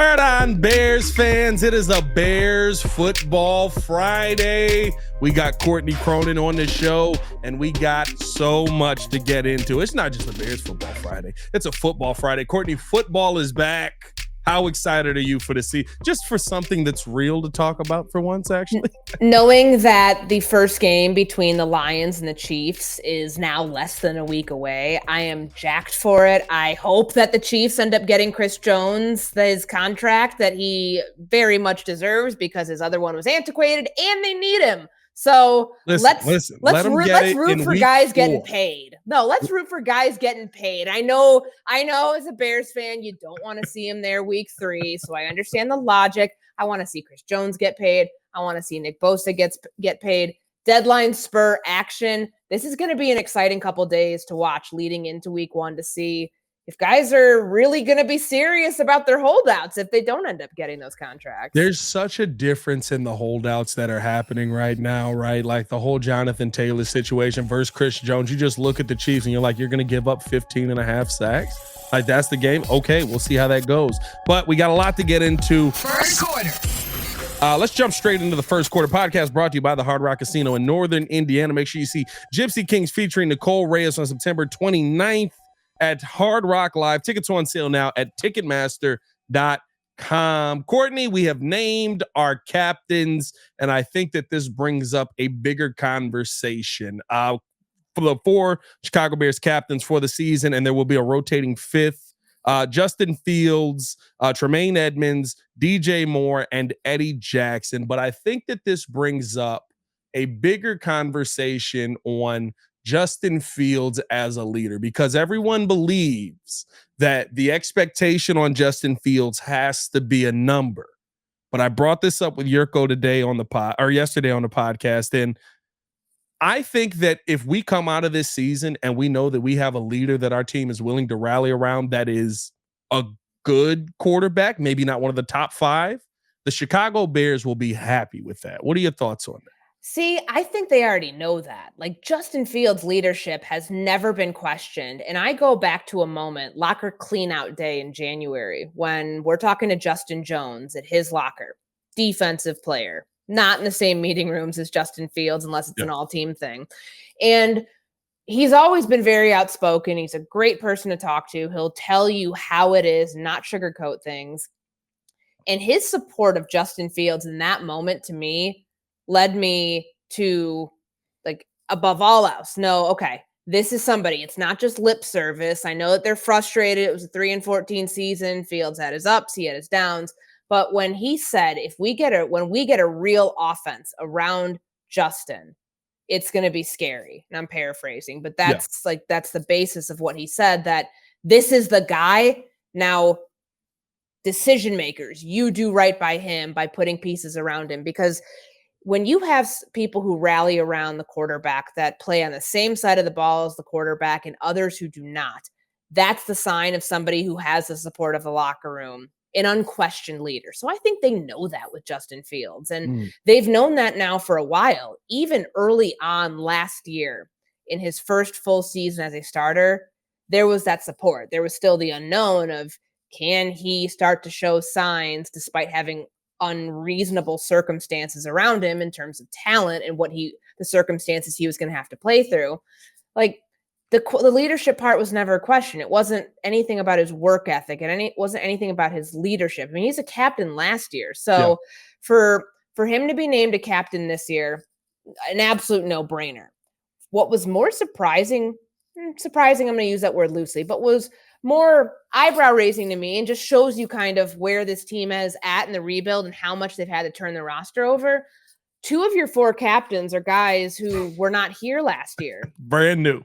Word on, Bears fans. It is a Bears Football Friday. We got Courtney Cronin on the show, and we got so much to get into. It's not just a Bears Football Friday. It's a Football Friday. Courtney, football is back. How excited are you for the season? Just for something that's real to talk about for once, actually. Knowing that the first game between the Lions and the Chiefs is now less than a week away, I am jacked for it. I hope that the Chiefs end up getting Chris Jones his contract that he very much deserves because his other one was antiquated and they need him. So let's root for guys getting paid. No, let's root for guys getting paid. I know as a Bears fan, you don't want to see him there week 3. So I understand the logic. I want to see Chris Jones get paid. I want to see Nick Bosa get paid. Deadline spur action. This is going to be an exciting couple days to watch leading into week 1 to see if guys are really going to be serious about their holdouts if they don't end up getting those contracts. There's such a difference in the holdouts that are happening right now, right? Like the whole Jonathan Taylor situation versus Chris Jones. You just look at the Chiefs and you're like, you're going to give up 15 and a half sacks? Like, that's the game? Okay, we'll see how that goes. But we got a lot to get into. First quarter. Let's jump straight into the first quarter. Podcast brought to you by the Hard Rock Casino in Northern Indiana. Make sure you see Gypsy Kings featuring Nicole Reyes on September 29th. At Hard Rock Live. Tickets are on sale now at Ticketmaster.com. Courtney, we have named our captains, and I think that this brings up a bigger conversation. For the 4 Chicago Bears captains for the season, and there will be a rotating 5th. Justin Fields, Tremaine Edmunds, DJ Moore, and Eddie Jackson. But I think that this brings up a bigger conversation on Justin Fields as a leader, because everyone believes that the expectation on Justin Fields has to be a number. But I brought this up with Yurko yesterday on the podcast, and I think that if we come out of this season and we know that we have a leader that our team is willing to rally around, that is a good quarterback, maybe not one of the top 5, the Chicago Bears will be happy with that. What are your thoughts on that? See, I think they already know that. Like, Justin Fields' leadership has never been questioned. And I go back to a moment, locker cleanout day in January, when we're talking to Justin Jones at his locker, defensive player, not in the same meeting rooms as Justin Fields, unless it's an all-team thing. And he's always been very outspoken. He's a great person to talk to. He'll tell you how it is, not sugarcoat things. And his support of Justin Fields in that moment, to me, led me to, like, above all else, no, okay, this is somebody. It's not just lip service. I know that they're frustrated. It was a 3-14 season. Fields had his ups, he had his downs. But when he said, when we get a real offense around Justin, it's going to be scary. And I'm paraphrasing, but that's the basis of what he said, that this is the guy. Now, decision makers, you do right by him by putting pieces around him, because when you have people who rally around the quarterback that play on the same side of the ball as the quarterback and others who do not, that's the sign of somebody who has the support of the locker room, an unquestioned leader. So I think they know that with Justin Fields, and they've known that now for a while. Even early on last year, in his first full season as a starter, there was that support. There was still the unknown of, can he start to show signs despite having unreasonable circumstances around him in terms of talent and the circumstances he was going to have to play through. Like, the leadership part was never a question. It wasn't anything about his work ethic, and it wasn't anything about his leadership. I mean, he's a captain last year. So for him to be named a captain this year, an absolute no-brainer. What was more surprising, I'm going to use that word loosely, but was more eyebrow raising to me, and just shows you kind of where this team is at in the rebuild and how much they've had to turn the roster over. 2 of your 4 captains are guys who were not here last year. Brand new.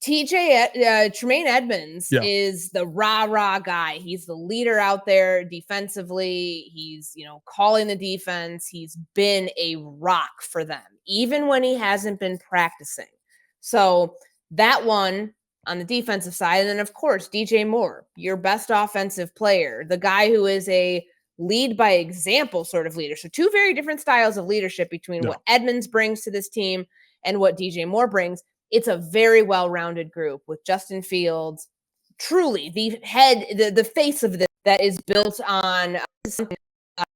Tremaine Edmunds is the rah-rah guy. He's the leader out there defensively. He's, calling the defense. He's been a rock for them, even when he hasn't been practicing. So that one on the defensive side. And then, of course, DJ Moore, your best offensive player, the guy who is a lead by example sort of leader. So 2 very different styles of leadership between what Edmunds brings to this team and what DJ Moore brings. It's a very well-rounded group with Justin Fields, truly the face of this that is built on the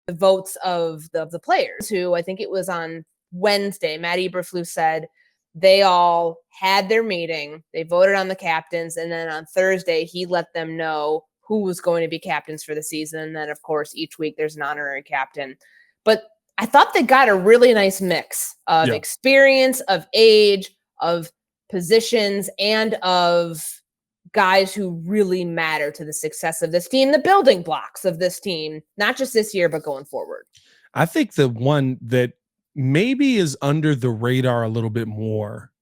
votes of the players, who I think it was on Wednesday, Matt Eberflus said they all had their meeting, they voted on the captains, and then on Thursday he let them know who was going to be captains for the season. And then, of course, each week there's an honorary captain. But I thought they got a really nice mix of experience, of age, of positions, and of guys who really matter to the success of this team, the building blocks of this team, not just this year, but going forward. I think the one that maybe is under the radar a little bit more,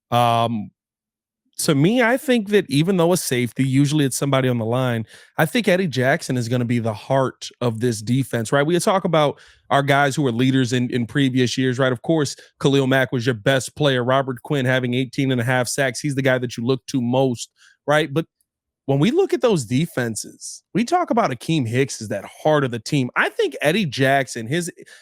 to me, I think that even though a safety, usually it's somebody on the line, I think Eddie Jackson is going to be the heart of this defense, right? We talk about our guys who were leaders in previous years, right? Of course, Khalil Mack was your best player. Robert Quinn having 18.5 sacks. He's the guy that you look to most, right? But when we look at those defenses, we talk about Akeem Hicks as that heart of the team. I think Eddie Jackson,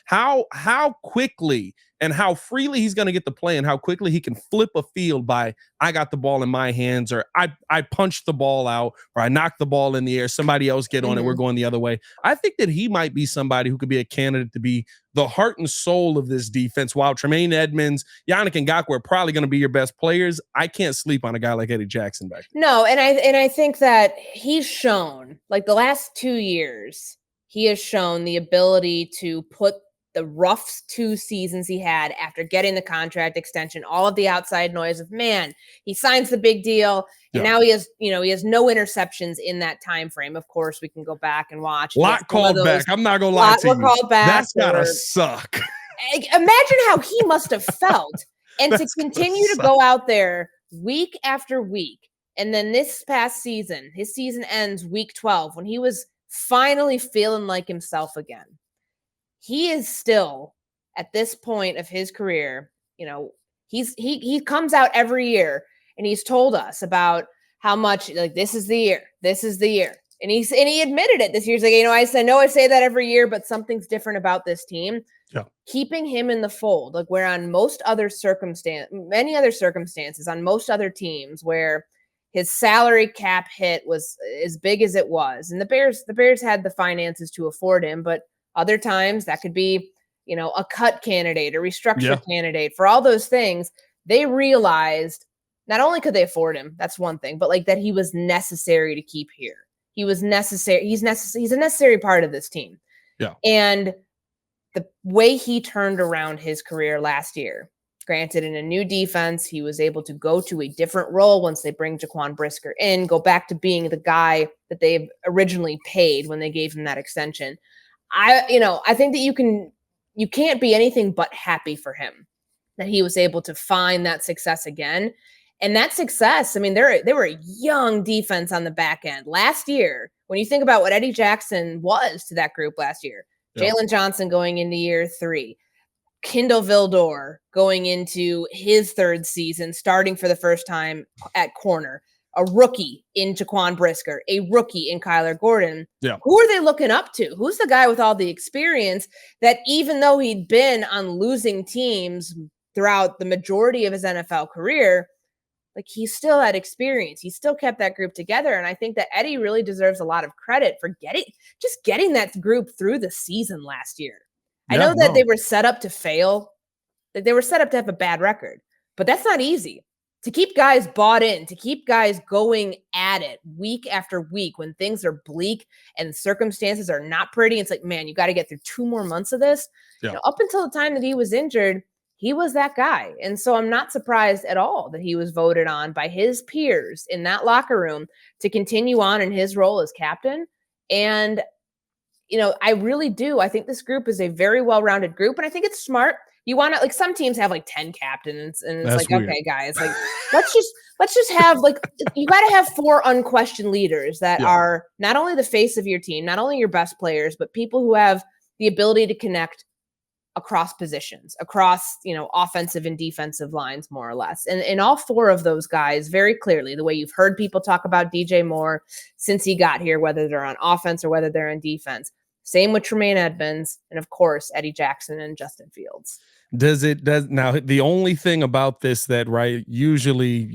how quickly and how freely he's going to get to play and how quickly he can flip a field by, I got the ball in my hands, or I punched the ball out, or I knocked the ball in the air, somebody else get on it, we're going the other way. I think that he might be somebody who could be a candidate to be the heart and soul of this defense. While Tremaine Edmunds, Yannick Ngakoue are probably going to be your best players, I can't sleep on a guy like Eddie Jackson back there. No, and I think that he's shown, like the last 2 years, he has shown the ability to put the rough 2 seasons he had after getting the contract extension, all of the outside noise of, man, he signs the big deal, and now he has no interceptions in that time frame. Of course, we can go back and watch. Lot called back. I'm not gonna lie to you. Called back. That's gotta suck. Imagine how he must have felt, and to continue to go out there week after week. And then this past season, his season ends week 12 when he was finally feeling like himself again. He is still at this point of his career, he comes out every year and he's told us about how much, like, this is the year. And he admitted it this year. He's like, I know I say that every year, but something's different about this team. Yeah. Keeping him in the fold, like where on many other circumstances, on most other teams where his salary cap hit was as big as it was, and the Bears had the finances to afford him, but other times that could be, a cut candidate, a restructure candidate. For all those things, they realized not only could they afford him, that's one thing, but like that he was necessary to keep here. He was necessary. He's a necessary part of this team. Yeah. And the way he turned around his career last year, granted in a new defense, he was able to go to a different role once they bring Jaquan Brisker in, go back to being the guy that they originally paid when they gave him that extension. I think that you can't be anything but happy for him that he was able to find that success again. And that success, I mean, they were a young defense on the back end. Last year, when you think about what Eddie Jackson was to that group last year, Jalen Johnson going into year 3, Kindle Vildor going into his 3rd season, starting for the first time at corner, a rookie in Jaquan Brisker, a rookie in Kyler Gordon. Yeah. Who are they looking up to? Who's the guy with all the experience that, even though he'd been on losing teams throughout the majority of his NFL career, like, he still had experience. He still kept that group together. And I think that Eddie really deserves a lot of credit for getting that group through the season last year. I know that they were set up to fail, that they were set up to have a bad record, but that's not easy. To keep guys bought in, to keep guys going at it week after week when things are bleak and circumstances are not pretty. It's like, man, you got to get through 2 more months of this. Yeah. Up until the time that he was injured, he was that guy. And so I'm not surprised at all that he was voted on by his peers in that locker room to continue on in his role as captain. And, I really do. I think this group is a very well-rounded group, and I think it's smart. You want to, like, some teams have like 10 captains, and it's like, weird. Okay, guys, like, let's just have, like, you got to have 4 unquestioned leaders that are not only the face of your team, not only your best players, but people who have the ability to connect across positions, across, offensive and defensive lines, more or less. And all 4 of those guys, very clearly, the way you've heard people talk about DJ Moore since he got here, whether they're on offense or whether they're on defense. Same with Tremaine Edmunds, and of course, Eddie Jackson and Justin Fields. Now the only thing about this that, right, usually,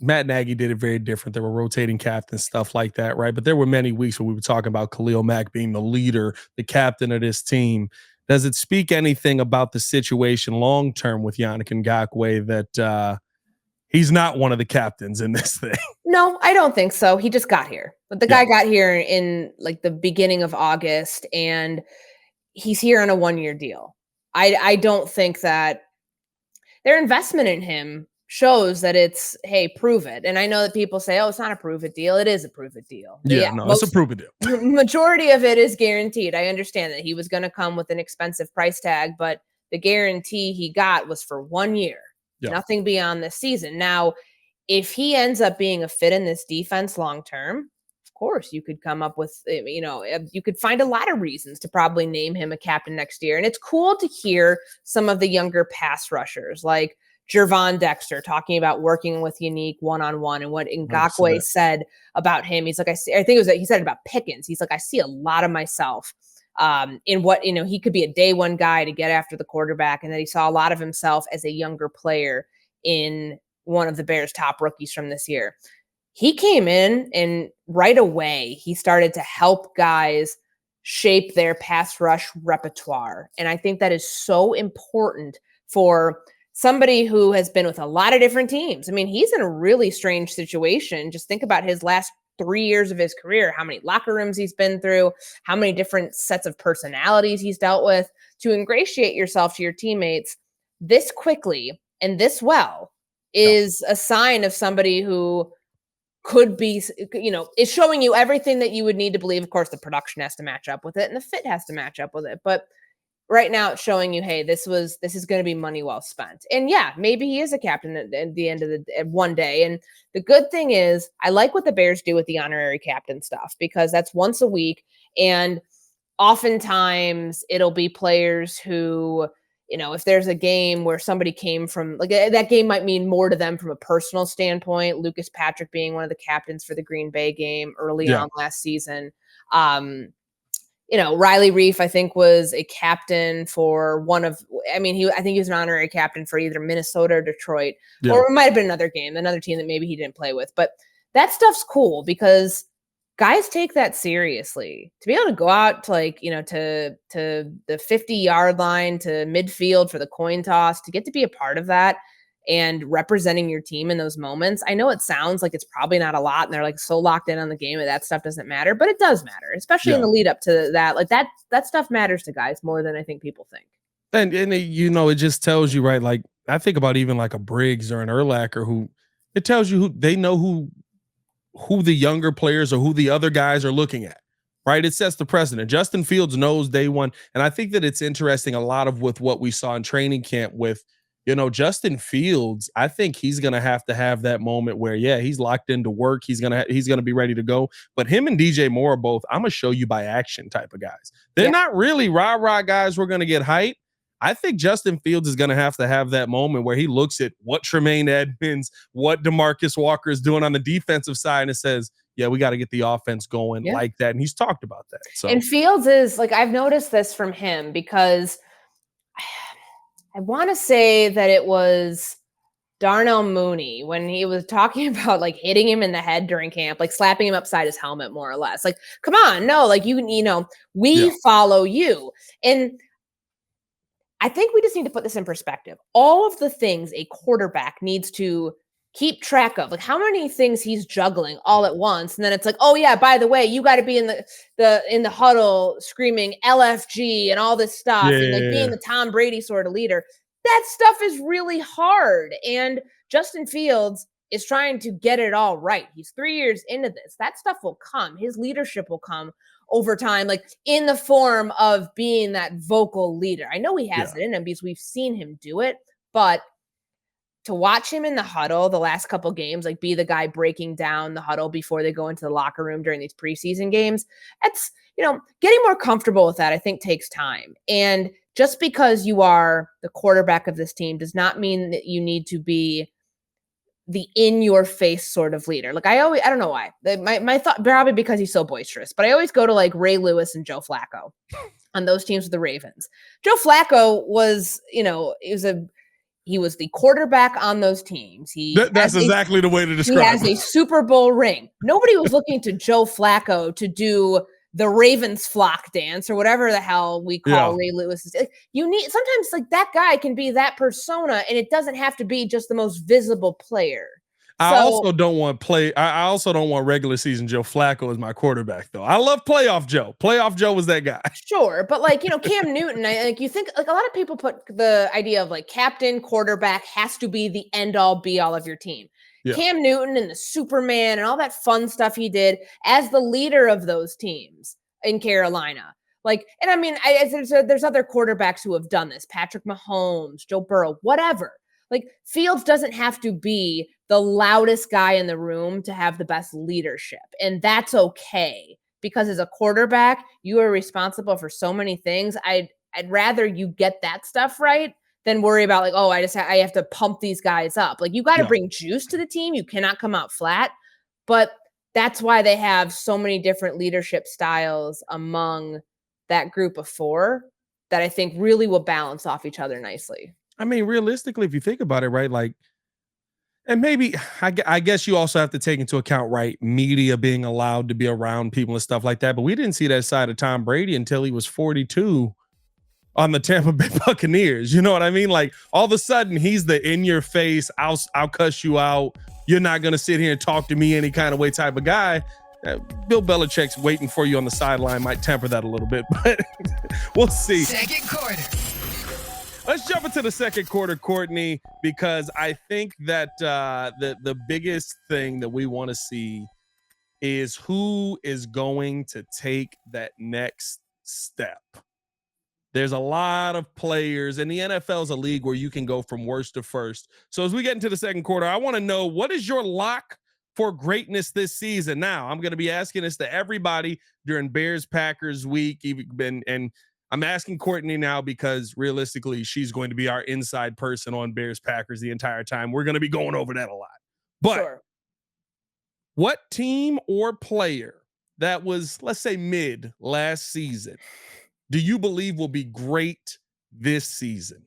Matt Nagy did it very different. There were rotating captains, stuff like that, right? But there were many weeks where we were talking about Khalil Mack being the leader, the captain of this team. Does it speak anything about the situation long term with Yannick Ngakoue that he's not one of the captains in this thing? No, I don't think so. He just got here. But the guy got here in like the beginning of August, and he's here on a 1-year deal. I don't think that their investment in him shows that it's, hey, prove it. And I know that people say, oh, it's not a prove it deal. It is a prove it deal. Yeah, no, it's a prove it deal. Majority of it is guaranteed. I understand that he was going to come with an expensive price tag, but the guarantee he got was for 1 year, nothing beyond this season. Now, if he ends up being a fit in this defense long term, of course, you could come up with, you could find a lot of reasons to probably name him a captain next year. And it's cool to hear some of the younger pass rushers like Jervon Dexter talking about working with Yannick one-on-one, and what Ngakoue said about him. He's like, I think it was he said about Pickens. He's like, I see a lot of myself in what, he could be a day one guy to get after the quarterback. And then he saw a lot of himself as a younger player in one of the Bears' top rookies from this year. He came in and right away he started to help guys shape their pass rush repertoire. And I think that is so important for somebody who has been with a lot of different teams. I mean, he's in a really strange situation. Just think about his last 3 years of his career, how many locker rooms he's been through, how many different sets of personalities he's dealt with. To ingratiate yourself to your teammates this quickly and this well is a sign of somebody who could be, is showing you everything that you would need to believe. Of course, the production has to match up with it and the fit has to match up with it. But right now it's showing you, hey, this is going to be money well spent. And yeah, maybe he is a captain at the end of the one day. And the good thing is I like what the Bears do with the honorary captain stuff, because that's once a week. And oftentimes it'll be players who, if there's a game where somebody came from, like, that game might mean more to them from a personal standpoint. Lucas Patrick being one of the captains for the Green Bay game early on last season. Riley Reef, I think, was a captain for I think he was an honorary captain for either Minnesota or Detroit, or it might have been another game, another team that maybe he didn't play with. But that stuff's cool because guys take that seriously. To be able to go out to to the 50-yard line, to midfield for the coin toss, to get to be a part of that and representing your team in those moments. I know it sounds like it's probably not a lot and they're like so locked in on the game that stuff doesn't matter, but it does matter, especially in the lead up to that. Like that stuff matters to guys more than I think people think. And it just tells you, right? Like I think about even like a Briggs or an Urlacher, who it tells you who they know who the younger players or who the other guys are looking at, right? It sets the precedent. Justin Fields knows day one. And I think that it's interesting a lot of with what we saw in training camp with, Justin Fields. I think he's going to have that moment where, he's locked into work. He's going to be ready to go. But him and DJ Moore are both, I'm going to show you by action type of guys. They're not really rah-rah guys we're going to get hype. I think Justin Fields is going to have that moment where he looks at what Tremaine Edmunds, what DeMarcus Walker is doing on the defensive side and says, we got to get the offense going like that. And he's talked about that. So, and Fields is like, I've noticed this from him because I want to say that it was Darnell Mooney when he was talking about like hitting him in the head during camp, like slapping him upside his helmet, more or less. Like, come on, no, like we follow you. And I think we just need to put this in perspective. All of the things a quarterback needs to keep track of, like how many things he's juggling all at once. And then it's like, oh yeah, by the way, you got to be in the huddle screaming LFG and all this stuff and like being the Tom Brady sort of leader. That stuff is really hard. And Justin Fields is trying to get it all right. He's 3 years into this. That stuff will come. His leadership will come over time, like in the form of being that vocal leader. I know he has it in him because we've seen him do it, but to watch him in the huddle the last couple games, like be the guy breaking down the huddle before they go into the locker room during these preseason games, that's, getting more comfortable with that, I think takes time. And just because you are the quarterback of this team does not mean that you need to be the in-your-face sort of leader. Like I don't know why. My thought, probably because he's so boisterous, but I always go to like Ray Lewis and Joe Flacco on those teams with the Ravens. Joe Flacco was, He was the quarterback on those teams. That's exactly the way to describe it. He has a Super Bowl ring. Nobody was looking to Joe Flacco to do the Ravens flock dance or whatever the hell we call Ray Lewis's. You need sometimes like that guy can be that persona, and it doesn't have to be just the most visible player. I also don't want regular season Joe Flacco as my quarterback, though. I love playoff Joe. Playoff Joe was that guy. Sure, but like, Cam Newton, you think like a lot of people put the idea of like captain quarterback has to be the end all be all of your team. Yeah. Cam Newton and the Superman and all that fun stuff he did as the leader of those teams in Carolina. Like, and I mean, there's other quarterbacks who have done this. Patrick Mahomes, Joe Burrow, whatever. Like Fields doesn't have to be the loudest guy in the room to have the best leadership. And that's okay because as a quarterback, you are responsible for so many things. I'd rather you get that stuff right than worry about like, oh, I have to pump these guys up. Like you got to bring juice to the team. You cannot come out flat. But that's why they have so many different leadership styles among that group of four that I think really will balance off each other nicely. I mean, realistically, if you think about it, right, like, and maybe I guess you also have to take into account, right, media being allowed to be around people and stuff like that. But we didn't see that side of Tom Brady until he was 42 on the Tampa Bay Buccaneers. You know what I mean? Like all of a sudden he's the in your face, I'll cuss you out. You're not going to sit here and talk to me any kind of way type of guy. Bill Belichick's waiting for you on the sideline might temper that a little bit, but we'll see. Second quarter. Let's jump into the second quarter, Courtney, because I think that the biggest thing that we want to see is who is going to take that next step. There's a lot of players, and the NFL is a league where you can go from worst to first. So as we get into the second quarter, I want to know, what is your lock for greatness this season? Now, I'm going to be asking this to everybody during Bears-Packers week, and I'm asking Courtney now because realistically, she's going to be our inside person on Bears-Packers the entire time. We're going to be going over that a lot. But What team or player that was, let's say, mid last season, do you believe will be great this season?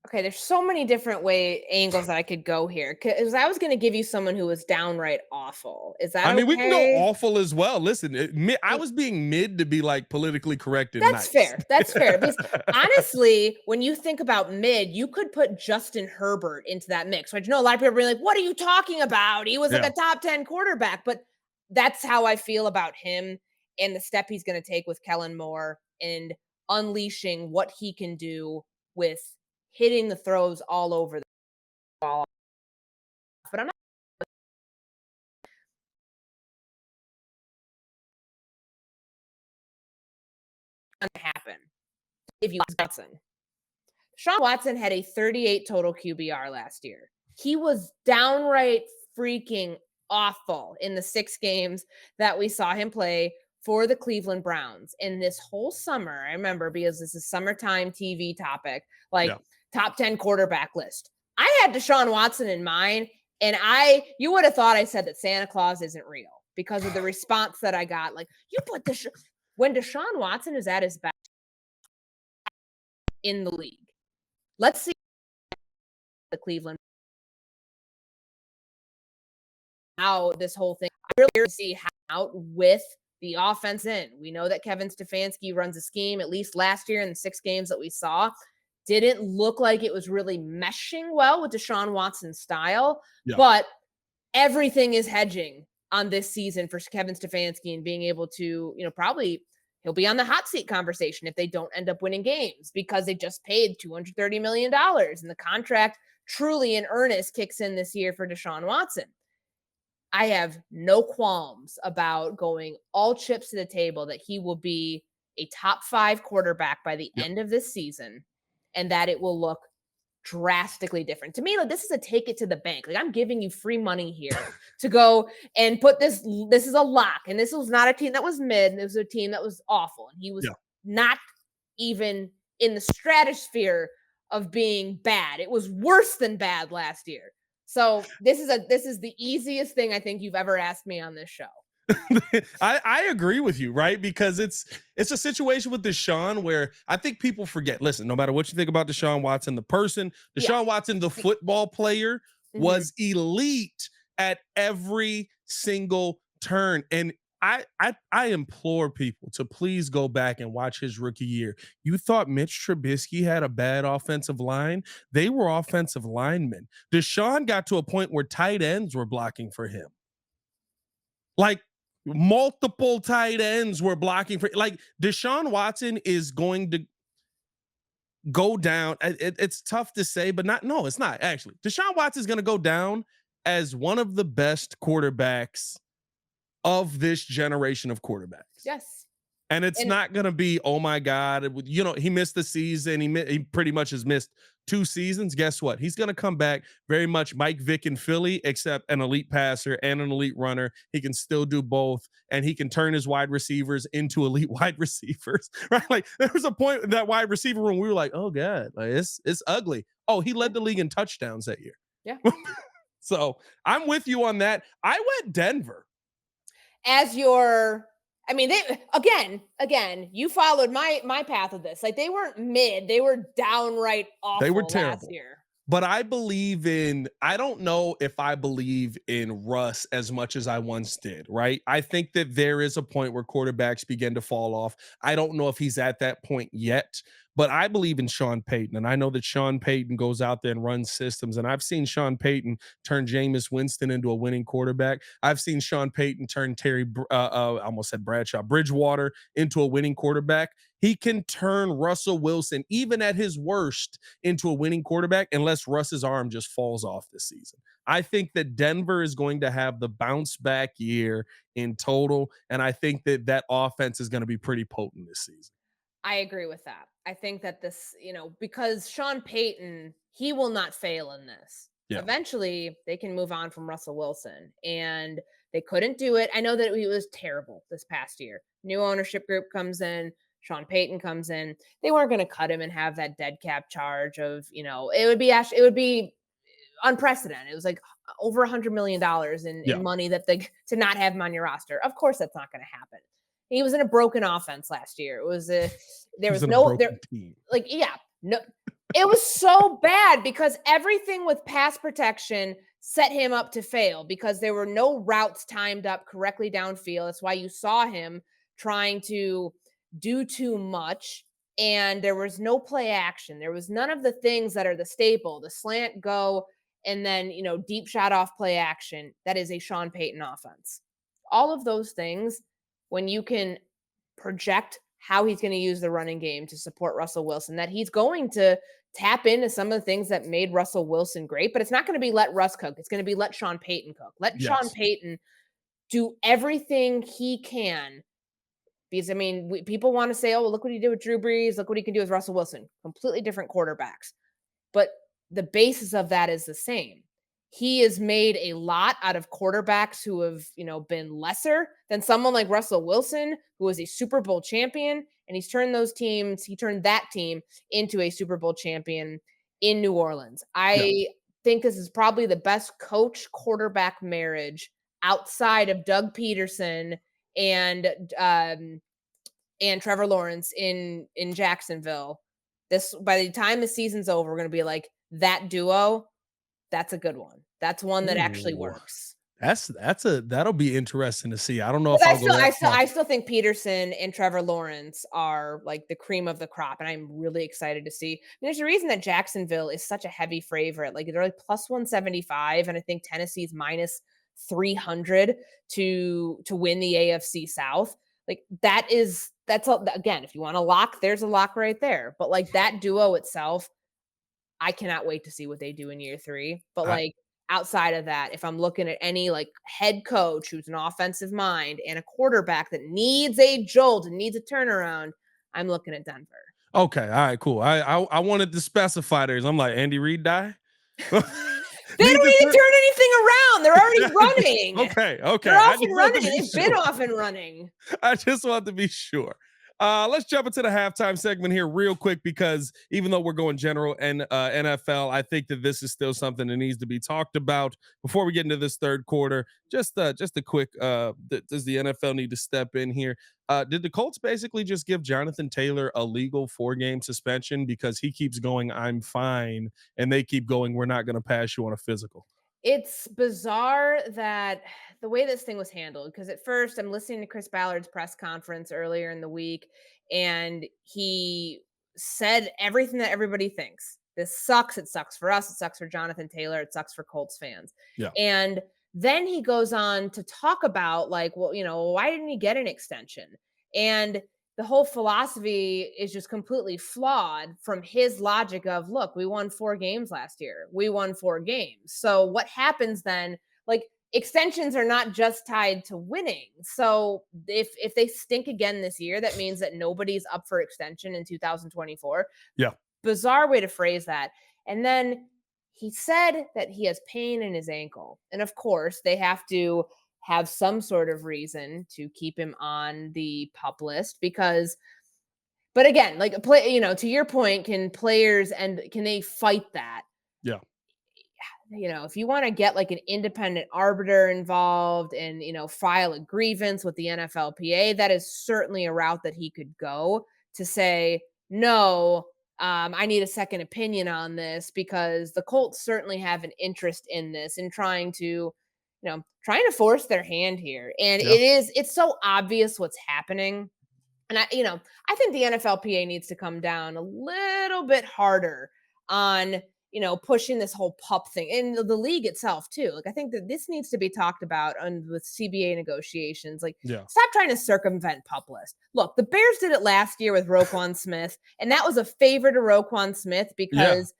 Okay, there's so many different angles that I could go here. Because I was going to give you someone who was downright awful. Is that we can go awful as well. Listen, I was being mid to be like politically correct and That's fair. That's fair. Because honestly, when you think about mid, you could put Justin Herbert into that mix. Right? You know, a lot of people are like, what are you talking about? He was like a top 10 quarterback. But that's how I feel about him and the step he's going to take with Kellen Moore and unleashing what he can do with hitting the throws all over the ball. But I'm not going to happen if you Watson. Deshaun Watson had a 38 total QBR last year. He was downright freaking awful in the 6 games that we saw him play for the Cleveland Browns. And this whole summer, I remember, because this is summertime TV topic, top 10 quarterback list. I had Deshaun Watson in mind, and you would have thought I said that Santa Claus isn't real because of the response that I got. Like, you put when Deshaun Watson is at his best in the league. Let's see the Cleveland. How this whole thing, I really see how out with the offense in. We know that Kevin Stefanski runs a scheme, at least last year in the 6 games that we saw. Didn't look like it was really meshing well with Deshaun Watson's style, but everything is hedging on this season for Kevin Stefanski and being able to, probably he'll be on the hot seat conversation if they don't end up winning games because they just paid $230 million and the contract truly in earnest kicks in this year for Deshaun Watson. I have no qualms about going all chips to the table that he will be a top 5 quarterback by the end of this season. And that it will look drastically different. To me, like, this is a take it to the bank. Like, I'm giving you free money here to go and put this is a lock. And this was not a team that was mid. It was a team that was awful. And he was not even in the stratosphere of being bad. It was worse than bad last year. So this is the easiest thing I think you've ever asked me on this show. I agree with you, right? Because it's a situation with Deshaun where I think people forget. Listen, no matter what you think about Deshaun Watson, the person, Deshaun Watson, the football player, was elite at every single turn. And I implore people to please go back and watch his rookie year. You thought Mitch Trubisky had a bad offensive line? They were offensive linemen. Deshaun got to a point where tight ends were blocking for him. Like multiple tight ends were blocking for, like, Deshaun Watson is going to go down. It's tough to say, but it's not actually. Deshaun Watson is going to go down as one of the best quarterbacks of this generation of quarterbacks. Yes. And it's not going to be, oh my God, he missed the season. He pretty much has missed 2 seasons. Guess what? He's going to come back very much Mike Vick in Philly, except an elite passer and an elite runner. He can still do both, and he can turn his wide receivers into elite wide receivers, right? Like, there was a point in that wide receiver room we were like, oh God, like, it's ugly. Oh, he led the league in touchdowns that year. Yeah. So I'm with you on that. I went Denver. As your, I mean, they again, you followed my path of this. Like, they weren't mid, they were downright awful. They were terrible last year. But I don't know if I believe in Russ as much as I once did, right? I think that there is a point where quarterbacks begin to fall off. I don't know if he's at that point yet, but I believe in Sean Payton. And I know that Sean Payton goes out there and runs systems. And I've seen Sean Payton turn Jameis Winston into a winning quarterback. I've seen Sean Payton turn I almost said Bridgewater into a winning quarterback. He can turn Russell Wilson, even at his worst, into a winning quarterback unless Russ's arm just falls off this season. I think that Denver is going to have the bounce back year in total, and I think that offense is going to be pretty potent this season. I agree with that. I think that this, because Sean Payton, he will not fail in this. Yeah. Eventually, they can move on from Russell Wilson, and they couldn't do it. I know that he was terrible this past year. New ownership group comes in. Sean Payton comes in. They weren't going to cut him and have that dead cap charge of, it would be unprecedented. It was like over $100 million in money that to not have him on your roster. Of course, that's not going to happen. He was in a broken offense last year. It was it was so bad because everything with pass protection set him up to fail because there were no routes timed up correctly downfield. That's why you saw him trying to do too much, and there was no play action. There was none of the things that are the staple, the slant go, and then, deep shot off play action. That is a Sean Payton offense. All of those things, when you can project how he's going to use the running game to support Russell Wilson, that he's going to tap into some of the things that made Russell Wilson great, but it's not going to be let Russ cook. It's going to be let Sean Payton cook. Let Sean Payton do everything he can. Because, people want to say, oh, well, look what he did with Drew Brees. Look what he can do with Russell Wilson. Completely different quarterbacks. But the basis of that is the same. He has made a lot out of quarterbacks who have, been lesser than someone like Russell Wilson, who was a Super Bowl champion. And he turned that team into a Super Bowl champion in New Orleans. I think this is probably the best coach quarterback marriage outside of Doug Peterson and Trevor Lawrence in Jacksonville. This, by the time the season's over, we're going to be like, that duo, that's a good one. That's one that actually works. That'll be interesting to see. I don't know if I still think Peterson and Trevor Lawrence are like the cream of the crop, and I'm really excited to see. There's a reason that Jacksonville is such a heavy favorite. Like, they're like plus 175, and I think Tennessee's minus 300 to win the AFC South. Like, that's again, if you want a lock, there's a lock right there. But like, that duo itself, I cannot wait to see what they do in year 3. But outside of that, if I'm looking at any like head coach who's an offensive mind and a quarterback that needs a jolt and needs a turnaround, I'm looking at Denver. Okay, all right, cool. I wanted to specify theirs. I'm like, Andy Reid die? They don't need to turn anything around. They're already running. Okay. They're off and running. They've been off and running. I just want to be sure. Let's jump into the halftime segment here real quick, because even though we're going general and NFL, I think that this is still something that needs to be talked about before we get into this third quarter. Just a quick, does the NFL need to step in here? Did the Colts basically just give Jonathan Taylor a legal 4-game suspension because he keeps going, I'm fine, and they keep going, we're not going to pass you on a physical? It's bizarre that the way this thing was handled, because at first I'm listening to Chris Ballard's press conference earlier in the week, and he said everything that everybody thinks. This sucks. It sucks for us. It sucks for Jonathan Taylor. It sucks for Colts fans. Yeah. And then he goes on to talk about, like, well, why didn't he get an extension? And the whole philosophy is just completely flawed from his logic of, look, we won 4 games last year. We won 4 games. So what happens then? Like, extensions are not just tied to winning. So if they stink again this year, that means that nobody's up for extension in 2024. Yeah. Bizarre way to phrase that. And then he said that he has pain in his ankle. And of course, they have to have some sort of reason to keep him on the PUP list, because, but again, like, to your point, can players, and can they fight that? Yeah. If you want to get like an independent arbiter involved and, file a grievance with the NFLPA, that is certainly a route that he could go, to say, no, I need a second opinion on this, because the Colts certainly have an interest in this, in trying to force their hand here. And Yeah. it's so obvious what's happening. And I think the NFLPA needs to come down a little bit harder on, pushing this whole PUP thing, and the league itself too. Like, I think that this needs to be talked about with CBA negotiations. Like, Yeah. stop trying to circumvent PUP list. Look, the Bears did it last year with Roquan Smith, and that was a favor to Roquan Smith, because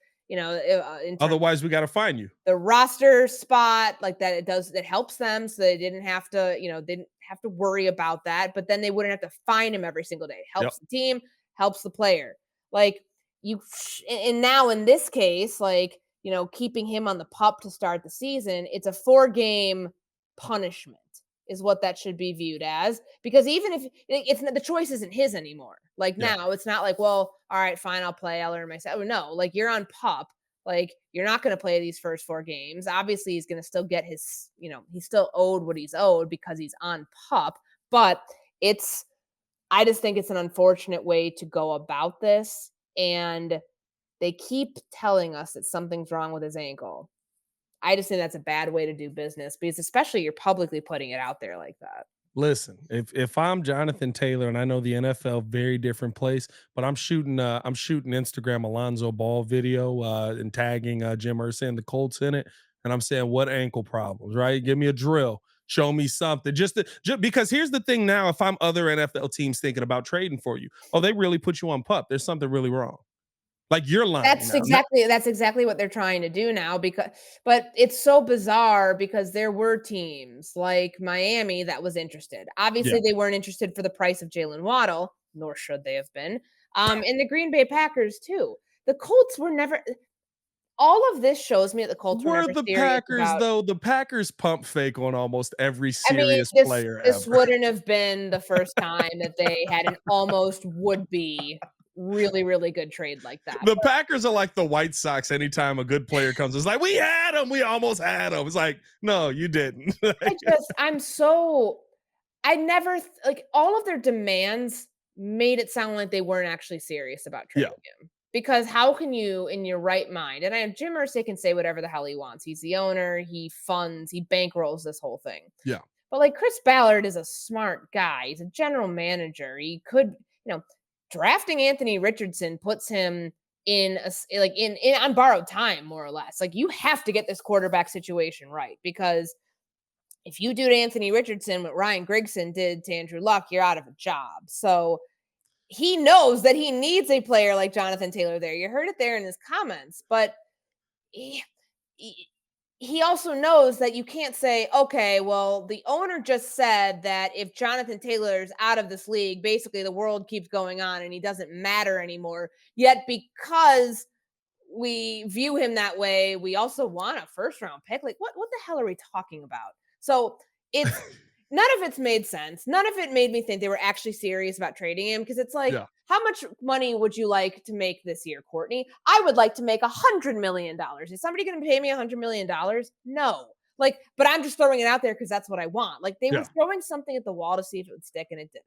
Otherwise, we got to fine you. the roster spot, like that, it helps them, so they didn't have to, worry about that. But then they wouldn't have to fine him every single day. Helps the team, helps the player. Like, and now in this case, like, keeping him on the PUP to start the season, it's a 4-game punishment is what that should be viewed as. Because even if it's the choice isn't his anymore. Like, now it's not like, well, all right, fine, I'll play, I'll earn myself. No, like, you're on PUP. Like, you're not going to play these first 4 games. Obviously, he's going to still get his, he's still owed what he's owed because he's on PUP. But I just think it's an unfortunate way to go about this. And they keep telling us that something's wrong with his ankle. I just think that's a bad way to do business, because especially you're publicly putting it out there like that. Listen, if I'm Jonathan Taylor, and I know the NFL very different place, but I'm shooting Instagram Alonzo Ball video and tagging Jim Irsay and the Colts in it, and I'm saying, what ankle problems, right? Give me a drill, show me something. Just because here's the thing now, if I'm other NFL teams thinking about trading for you, oh, they really put you on PUP, there's something really wrong. Like, you're lying. That's exactly what they're trying to do now, but it's so bizarre, because there were teams like Miami that was interested. Obviously, they weren't interested for the price of Jalen Waddle, nor should they have been. And the Green Bay Packers too. The Colts were never. All of this shows me that the Colts were never the serious Packers about. though? The Packers pump fake on almost every I mean, serious this player this ever. wouldn't have been the first time that they had an almost would-be really, really good trade like that. The Packers are like the White Sox. Anytime a good player comes, it's like, we had him. We almost had him. It's like, no, you didn't. I never, like, all of their demands made it sound like they weren't actually serious about trading him. Because how can you, in your right mind, and Jim Irsay can say whatever the hell he wants. He's the owner. He bankrolls this whole thing. Yeah. But like, Chris Ballard is a smart guy. He's a general manager. He could, drafting Anthony Richardson puts him in on borrowed time, more or less. Like, you have to get this quarterback situation right, because if you do to Anthony Richardson what Ryan Grigson did to Andrew Luck, you're out of a job. So he knows that he needs a player like Jonathan Taylor there. You heard it there in his comments, but he also knows that you can't say, okay, well, the owner just said that if Jonathan Taylor's out of this league, basically the world keeps going on and he doesn't matter anymore. Yet, because we view him that way, we also want a first-round pick. Like, what the hell are we talking about? So None of it's made sense. None of it made me think they were actually serious about trading him because it's like, Yeah, how much money would you like to make this year, Courtney? I would like to make $100 million. Is somebody going to pay me $100 million? No. Like, but I'm just throwing it out there because that's what I want. Like, they were yeah. throwing something at the wall to see if it would stick, and it didn't.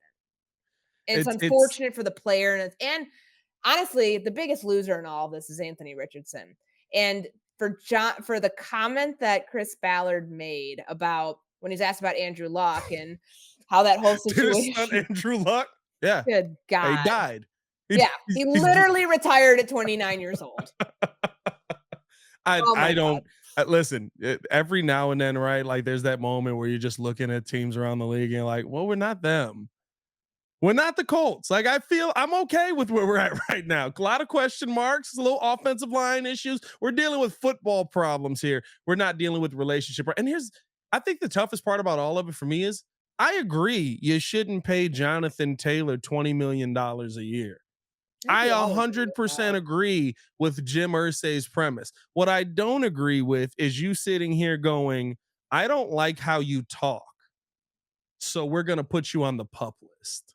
And it's It's unfortunate for the player, and honestly, the biggest loser in all of this is Anthony Richardson. And for the comment that Chris Ballard made about when he's asked about Andrew Luck and how that whole to his son situation. Andrew Luck. Yeah, Good he God. died. Yeah, he literally retired at 29 years old. Oh my I God. don't listen. Every now and then, right? Like, there's that moment where you're just looking at teams around the league and you're like, well, we're not them. We're not the Colts. Like, I feel I'm okay with where we're at right now. A lot of question marks, a little offensive line issues. We're dealing with football problems here. We're not dealing with relationship. And I think the toughest part about all of it for me is I agree you shouldn't pay Jonathan Taylor $20 million a year. I think I we all agree with that. 100% agree with Jim Irsay's premise. What I don't agree with is you sitting here going, I don't like how you talk, so we're going to put you on the pup list.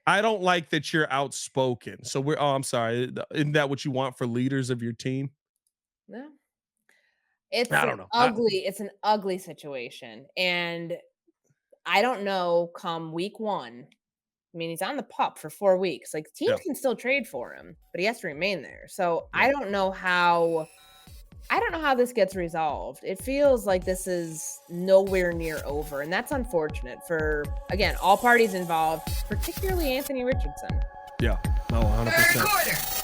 I don't like that you're outspoken. So I'm sorry. Isn't that what you want for leaders of your team? Yeah. I don't know. It's an ugly situation. And I don't know come week 1. I mean, he's on the pup for 4 weeks. Like, teams Yeah. can still trade for him, but he has to remain there. So Yeah. I don't know how this gets resolved. It feels like this is nowhere near over, and that's unfortunate for, again, all parties involved, particularly Anthony Richardson. Yeah. No, 100%.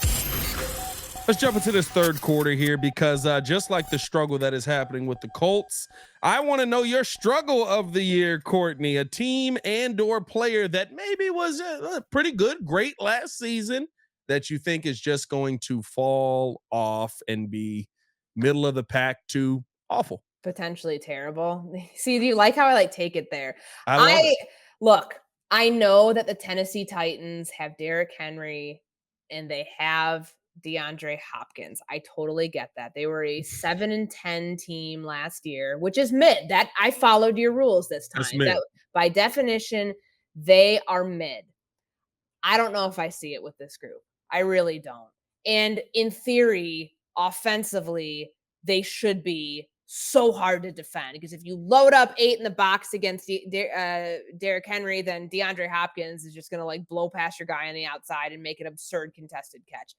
Let's jump into this third quarter here because just like the struggle that is happening with the Colts, I want to know your struggle of the year, Courtney. A team and or player that maybe was pretty good, great last season that you think is just going to fall off and be middle of the pack to awful. Potentially terrible. See, do you like how I like take it there? I love it. I look, I know that the Tennessee Titans have Derrick Henry and they have DeAndre Hopkins. I totally get that. They were a 7-10 team last year, which is mid. That I followed your rules this That's time. That mid. by definition, they are mid. I don't know if I see it with this group. I really don't. And in theory, offensively, they should be so hard to defend because if you load up 8 in the box against Derrick Henry, then DeAndre Hopkins is just going to like blow past your guy on the outside and make an absurd contested catch.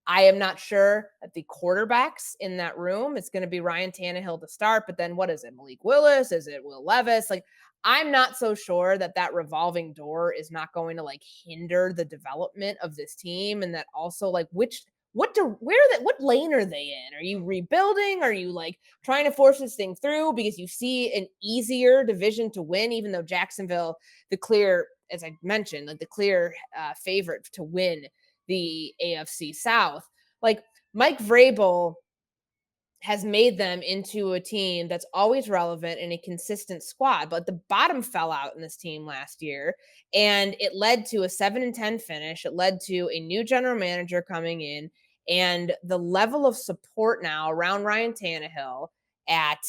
I am not sure that the quarterbacks in that room, it's going to be Ryan Tannehill to start, but then what is it? Malik Willis? Is it Will Levis? Like, I'm not so sure that that revolving door is not going to like hinder the development of this team, and that also like what lane are they in? Are you rebuilding? Are you like trying to force this thing through because you see an easier division to win, even though Jacksonville, the clear, as I mentioned, like the clear favorite to win the AFC South. Like, Mike Vrabel has made them into a team that's always relevant and a consistent squad. But the bottom fell out in this team last year, and it led to a 7-10 finish. It led to a new general manager coming in, and the level of support now around Ryan Tannehill at,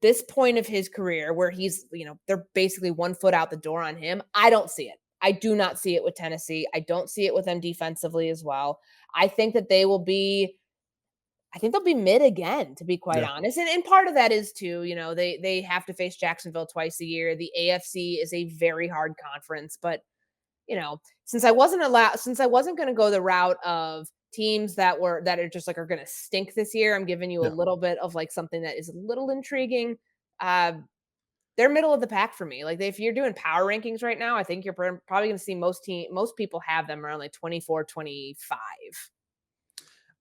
this point of his career where they're basically 1 foot out the door on him. I don't see it. I do not see it with Tennessee. I don't see it with them defensively as well. I think that I think they'll be mid again, to be quite Yeah. honest. And part of that is too, they have to face Jacksonville twice a year. The AFC is a very hard conference, but since I wasn't going to go the route of teams that are just like are going to stink this year, I'm giving you a Yeah. little bit of like something that is a little intriguing. Uh, they're middle of the pack for me. Like, if you're doing power rankings right now, I think you're probably going to see most people have them around like 24, 25.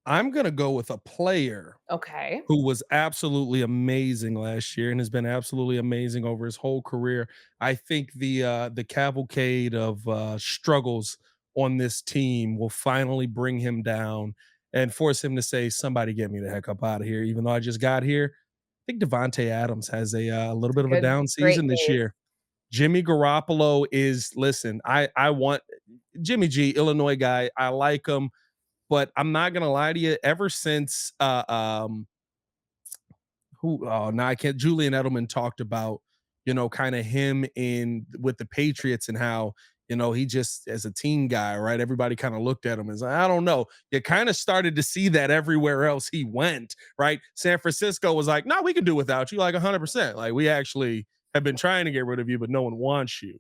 I'm going to go with a player Okay. who was absolutely amazing last year and has been absolutely amazing over his whole career. I think the cavalcade of struggles on this team will finally bring him down and force him to say, "Somebody get me the heck up out of here." Even though I just got here, I think Devontae Adams has a little bit of a Good, down great season this days. year. Jimmy Garoppolo is listen. I want Jimmy G, Illinois guy. I like him, but I'm not gonna lie to you. Ever since who oh now I can't Julian Edelman talked about kind of him in with the Patriots and how, he just as a team guy, right? Everybody kind of looked at him as I don't know. You kind of started to see that everywhere else he went, right? San Francisco was like, no, we can do without you, like 100%. Like we actually have been trying to get rid of you, but no one wants you.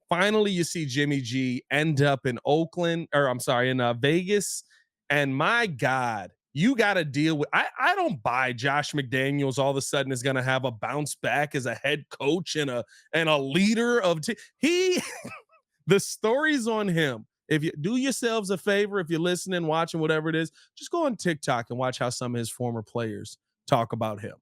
Finally, you see Jimmy G end up in Oakland, or I'm sorry, in Vegas. And my God, you got to deal with. I don't buy Josh McDaniels all of a sudden is going to have a bounce back as a head coach and a leader of he. The stories on him. If you do yourselves a favor, if you're listening, watching, whatever it is, just go on TikTok and watch how some of his former players talk about him.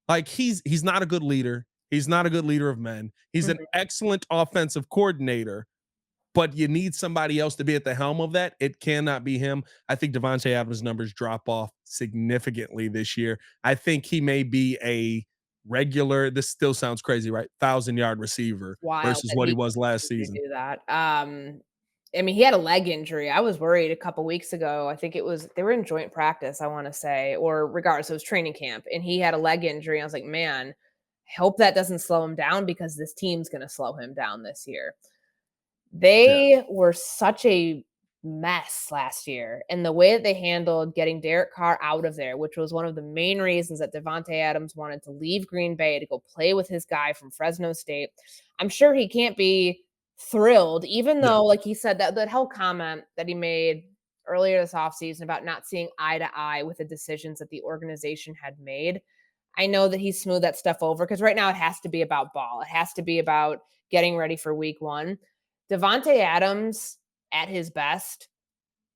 Like he's not a good leader. He's not a good leader of men. He's an Mhm. excellent offensive coordinator, but you need somebody else to be at the helm of that. It cannot be him. I think Devontae Adams' numbers drop off significantly this year. I think he may be a regular, this still sounds crazy, right? 1,000-yard receiver Wild versus that what he he was last continues to season. do that. I mean, he had a leg injury. I was worried a couple weeks ago. I think they were in joint practice, I want to say, or regardless, it was training camp, and he had a leg injury. I was like, man, I hope that doesn't slow him down because this team's going to slow him down this year. Yeah, They were such a mess last year, and the way that they handled getting Derek Carr out of there, which was one of the main reasons that Devontae Adams wanted to leave Green Bay to go play with his guy from Fresno State. I'm sure he can't be thrilled, even yeah, though, like he said, that whole comment that he made earlier this offseason about not seeing eye to eye with the decisions that the organization had made. I know that he's smoothed that stuff over because right now it has to be about ball. It has to be about getting ready for week one. Devontae Adams at his best,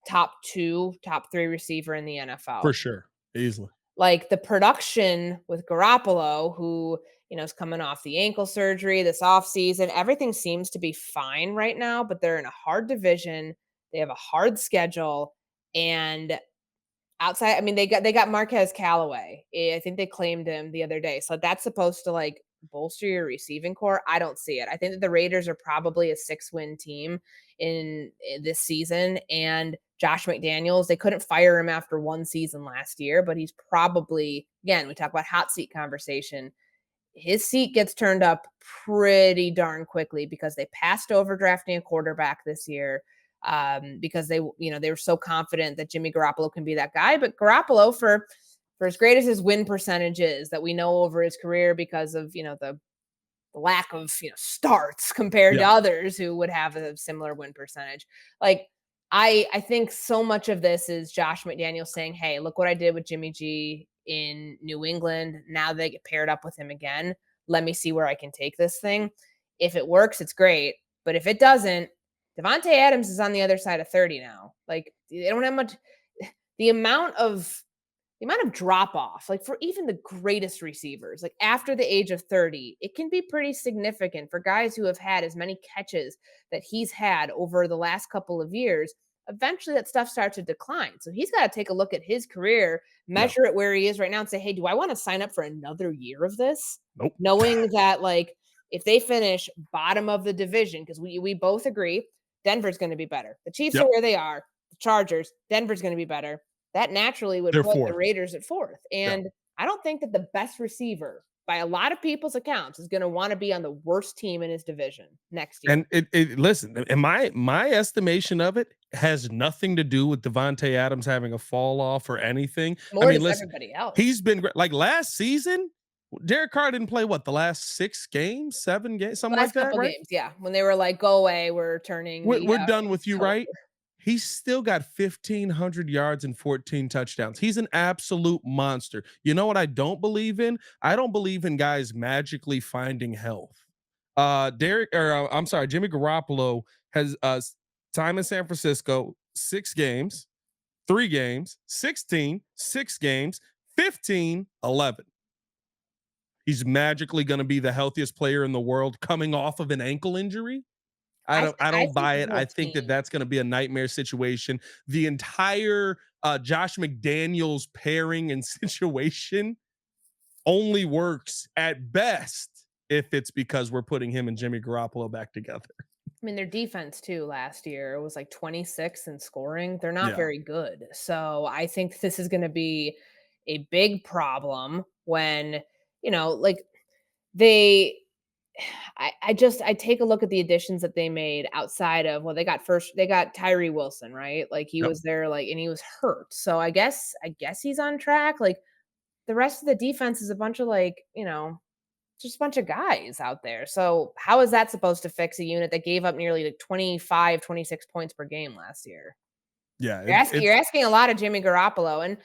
top 2, top 3 receiver in the for NFL. sure. Easily. Like the production with Garoppolo, who, is coming off the ankle surgery this offseason, everything seems to be fine right now, but they're in a hard division. They have a hard schedule. And outside, I mean, they got Marquez Callaway. I think they claimed him the other day. So that's supposed to like bolster your receiving core. I don't see it. I think that the Raiders are probably a 6-win team in this season. And Josh McDaniels, they couldn't fire him after one season last year, but he's probably, again, we talk about hot seat conversation. His seat gets turned up pretty darn quickly because they passed over drafting a quarterback this year, because they were so confident that Jimmy Garoppolo can be that guy. But Garoppolo, for as great as his win percentage is that we know over his career because of the lack of starts compared to Yeah. others who would have a similar win percentage. Like I think so much of this is Josh McDaniels saying, "Hey, look what I did with Jimmy G in New England. Now they get paired up with him again. Let me see where I can take this thing. If it works, it's great. But if it doesn't, Devontae Adams is on the other side of 30 now. Like they don't have much. The amount of drop off, like for even the greatest receivers, like after the age of 30, it can be pretty significant for guys who have had as many catches that he's had over the last couple of years. Eventually, that stuff starts to decline. So he's got to take a look at his career, Yeah. measure it where he is right now, and say, hey, do I want to sign up for another year of this? Nope. Knowing that, like, if they finish bottom of the division, because we both agree Denver's going to be better. The Chiefs are Yep. where they are, the Chargers, Denver's going to be better, that naturally would They're put the fourth. Raiders at 4th, Yeah. and I don't think that the best receiver, by a lot of people's accounts, is gonna wanna be on the worst team in his division next year. And it listen, and my estimation of it has nothing to do with Devontae Adams having a fall off or anything. I More mean, does listen, everybody else. he's been great. Like last season, Derek Carr didn't play what the last 6 games, 7 games, something like Last that, couple right? games, yeah, when they were like, "Go away, we're turning the, We're done with you, over." right? He's still got 1,500 yards and 14 touchdowns. He's an absolute monster. You know what I don't believe in? I don't believe in guys magically finding health. I'm sorry, Jimmy Garoppolo has time in San Francisco, 6 games, 3 games, 16, 6 games, 15, 11. He's magically going to be the healthiest player in the world coming off of an ankle injury. I I don't think buy the it. I whole think that team. that's going to be a nightmare situation. The entire Josh McDaniels pairing and situation only works at best if it's because we're putting him and Jimmy Garoppolo back together. I mean, their defense too last year was like 26 in scoring. They're not Yeah. very good. So I think this is gonna be a big problem when, like they I take a look at the additions that they made outside of, well, they got Tyree Wilson, right? Like he Yep. was there, like, and he was hurt. So I guess he's on track. Like the rest of the defense is a bunch of like, just a bunch of guys out there. So how is that supposed to fix a unit that gave up nearly like 25, 26 points per game last year? Yeah, You're asking a lot of Jimmy Garoppolo, and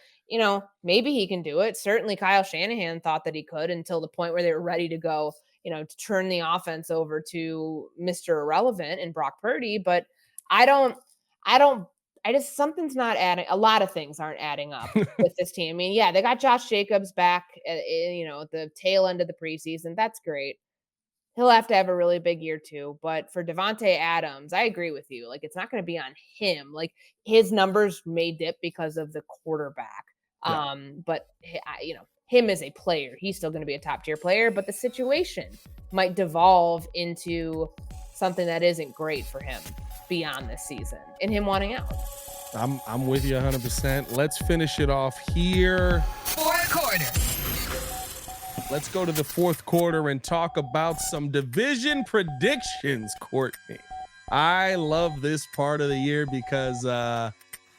maybe he can do it. Certainly, Kyle Shanahan thought that he could until the point where they were ready to go, to turn the offense over to Mr. Irrelevant and Brock Purdy. But I don't, I don't, I just something's not adding. A lot of things aren't adding up with this team. I mean, yeah, they got Josh Jacobs back, at the tail end of the preseason. That's great. He'll have to have a really big year too. But for Devontae Adams, I agree with you. Like, it's not going to be on him. Like, his numbers may dip because of the quarterback. yeah. But him as a player, he's still going to be a top tier player. But the situation might devolve into something that isn't great for him beyond this season, and him wanting out. I'm with you 100%. Let's finish it off here. Fourth quarter. Let's go to the fourth quarter and talk about some division predictions, Courtney. I love this part of the year because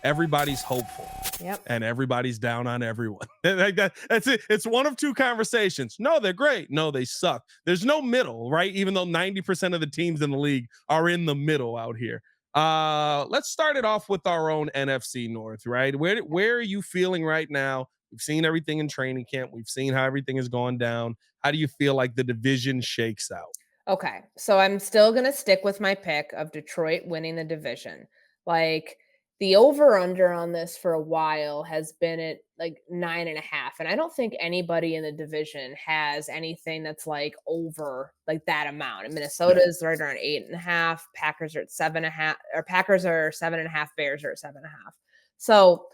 everybody's hopeful. Yep. And everybody's down on everyone. That's it. It's one of two conversations. No, they're great. No, they suck. There's no middle, right? Even though 90% of the teams in the league are in the middle out here. Let's start it off with our own NFC North, right? Where are you feeling right now? We've seen everything in training camp. We've seen how everything has gone down. How do you feel like the division shakes out? Okay, so I'm still going to stick with my pick of Detroit winning the division. Like, the over-under on this for a while has been at like 9.5. And I don't think anybody in the division has anything that's like over like that amount. And Minnesota's right around 8.5. Packers are at 7.5, or Packers are 7.5. Bears are at 7.5. So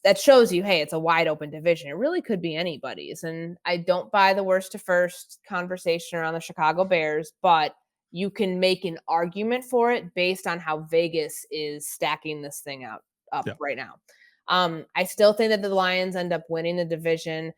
that shows you, hey, it's a wide open division. It really could be anybody's. And I don't buy the worst to first conversation around the Chicago Bears, but you can make an argument for it based on how Vegas is stacking this thing up Yeah. right now. I still think that the Lions end up winning the division.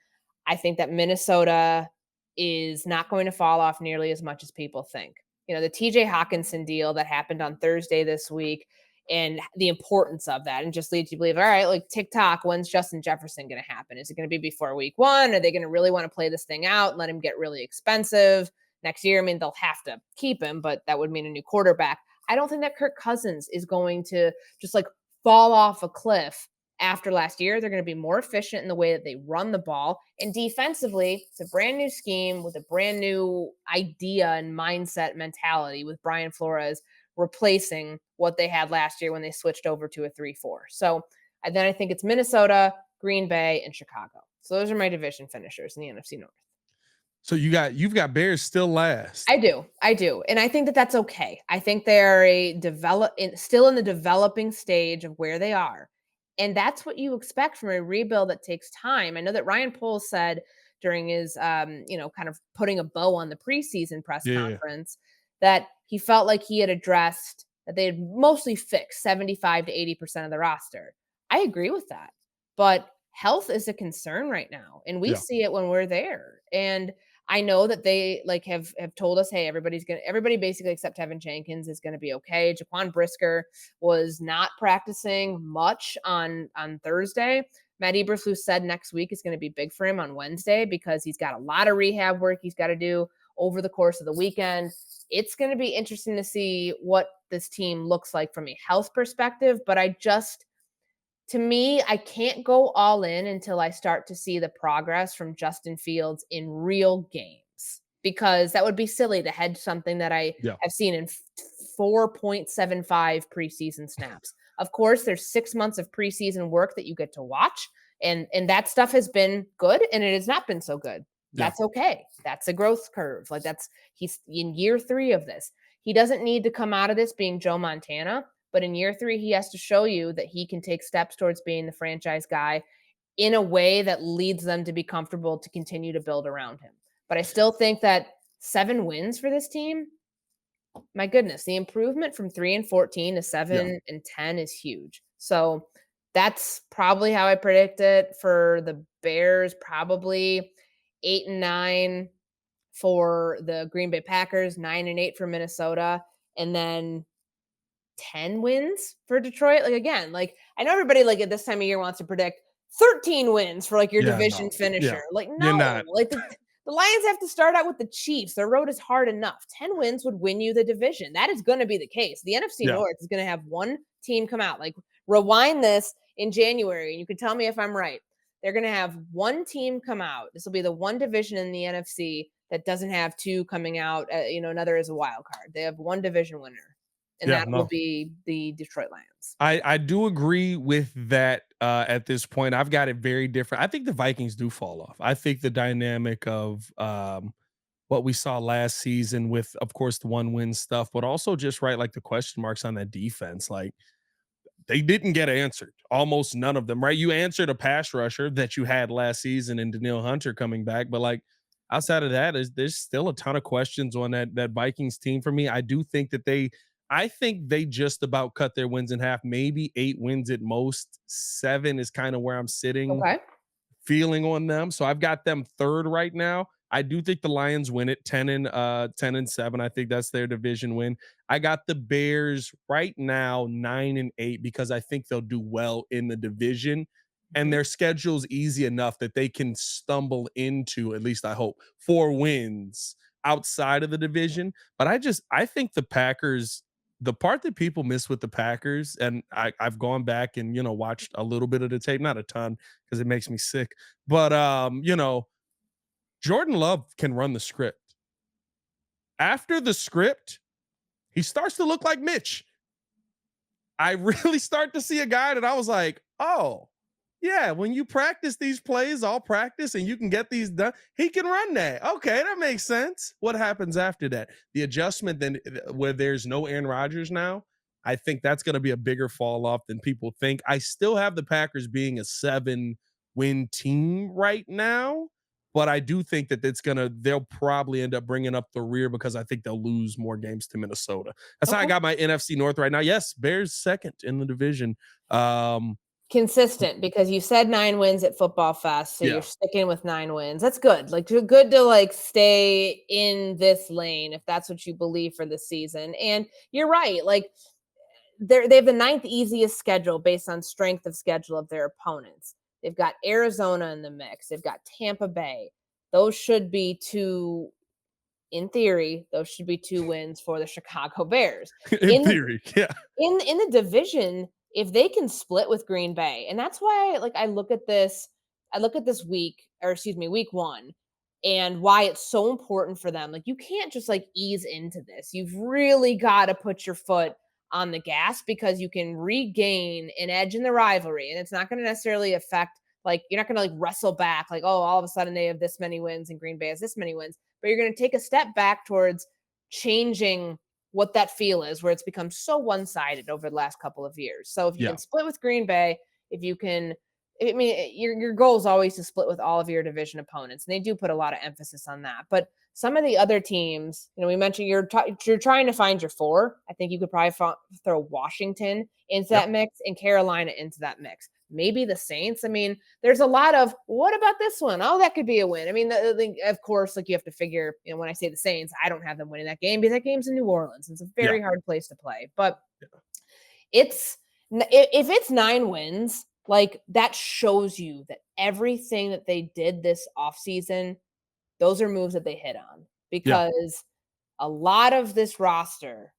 I think that Minnesota is not going to fall off nearly as much as people think. The TJ Hawkinson deal that happened on Thursday this week, and the importance of that, and just leads you to believe, all right, like TikTok, when's Justin Jefferson going to happen? Is it going to be before week 1? Are they going to really want to play this thing out and let him get really expensive next year? I mean, they'll have to keep him, but that would mean a new quarterback. I don't think that Kirk Cousins is going to just like fall off a cliff after last year. They're going to be more efficient in the way that they run the ball. And defensively, it's a brand new scheme with a brand new idea and mindset mentality with Brian Flores replacing what they had last year when they switched over to a 3-4. So then I think it's Minnesota, Green Bay, and Chicago. So those are my division finishers in the NFC North. So you've got Bears still last. I do. And I think that that's okay. I think they're still in the developing stage of where they are. And that's what you expect from a rebuild that takes time. I know that Ryan Poles said during his, kind of putting a bow on the preseason press conference, that he felt like he had addressed that they had mostly fixed 75 to 80% of the roster. I agree with that. But health is a concern right now. And we see it when we're there. And I know that they have told us, hey, everybody basically except Tevin Jenkins is going to be okay. Jaquan Brisker was not practicing much on Thursday. Matt Eberflus said next week is going to be big for him on Wednesday because he's got a lot of rehab work he's got to do over the course of the weekend. It's going to be interesting to see what this team looks like from a health perspective, but to me, I can't go all in until I start to see the progress from Justin Fields in real games, because that would be silly to hedge something that I have seen in 4.75 preseason snaps. Of course, there's 6 months of preseason work that you get to watch, and that stuff has been good, and it has not been so good. That's okay. That's a growth curve. He's in year 3 of this. He doesn't need to come out of this being Joe Montana. But in year 3, he has to show you that he can take steps towards being the franchise guy in a way that leads them to be comfortable to continue to build around him. But I still think that 7 wins for this team, my goodness, the improvement from 3-14 to 7-10 is huge. So that's probably how I predict it. For the Bears, probably 8-9, for the Green Bay Packers, 9-8 for Minnesota, and then 10 wins for Detroit. Like, again, like, I know everybody, like, at this time of year wants to predict 13 wins for, like, your Yeah, division no. Yeah. finisher. Like, You're no, not. like, the Lions have to start out with the Chiefs. Their road is hard enough. 10 wins would win you the division. That is going to be the case. The NFC Yeah. North is going to have one team come out. Like, rewind this in January, and you can tell me if I'm right. They're going to have one team come out. This will be the one division in the NFC that doesn't have two coming out. Another is a wild card. They have one division winner, and Yeah, that will no. be the Detroit Lions. I do agree with that at this point. I've got it very different. I think the Vikings do fall off. I think the dynamic of what we saw last season with, of course, the one win stuff, but also just right, like the question marks on that defense, like they didn't get answered. Almost none of them, right? You answered a pass rusher that you had last season in Danielle Hunter coming back, but like outside of that, there's still a ton of questions on that Vikings team for me. I think they just about cut their wins in half, maybe 8 wins at most. 7 is kind of where I'm sitting Okay. feeling on them. So I've got them third right now. I do think the Lions win it 10-7. I think that's their division win. I got the Bears right now 9-8 because I think they'll do well in the division and Mhm. their schedule's easy enough that they can stumble into, at least I hope, 4 wins outside of the division. But I think the Packers, the part that people miss with the Packers, and I've gone back and watched a little bit of the tape, not a ton because it makes me sick, but Jordan Love can run the script. After the script, he starts to look like Mitch. I really start to see a guy that I was like, oh, yeah, when you practice these plays, all practice, and you can get these done, he can run that. Okay, that makes sense. What happens after that? The adjustment then where there's no Aaron Rodgers now, I think that's going to be a bigger fall off than people think. I still have the Packers being a 7-win team right now, but I do think that they'll probably end up bringing up the rear because I think they'll lose more games to Minnesota. That's how I Okay. got my NFC North right now. Yes, Bears second in the division. Consistent, because you said 9 wins at Football Fest, so you're Yeah. sticking with 9 wins. That's good. Like, you're good to, like, stay in this lane if that's what you believe for the season. And you're right. Like, they have the 9th easiest schedule based on strength of schedule of their opponents. They've got Arizona in the mix. They've got Tampa Bay. Those should be two, in theory, those should be 2 wins for the Chicago Bears. In In the theory, yeah. in the division, if they can split with Green Bay, and that's why, like, I look at this week, or excuse me, week 1, and why it's so important for them. Like, you can't just, like, ease into this. You've really got to put your foot on the gas, because you can regain an edge in the rivalry, and it's not going to necessarily affect, like, you're not going to, like, wrestle back, like, oh, all of a sudden they have this many wins and Green Bay has this many wins, but you're going to take a step back towards changing what that feel is, where it's become so one-sided over the last couple of years. So if you Yeah. can split with Green Bay, if you can, I mean, your goal is always to split with all of your division opponents, and they do put a lot of emphasis on that. But some of the other teams, we mentioned you're trying to find your 4. I think you could probably throw Washington into Yep. that mix and Carolina into that mix. Maybe the Saints. I mean, there's a lot of, what about this one? Oh, that could be a win. I mean, of course, like, you have to figure, when I say the Saints, I don't have them winning that game because that game's in New Orleans. It's a Yeah. very hard place to play. But if it's 9 wins, like, that shows you that everything that they did this offseason, those are moves that they hit on, Yeah. because a lot of this roster,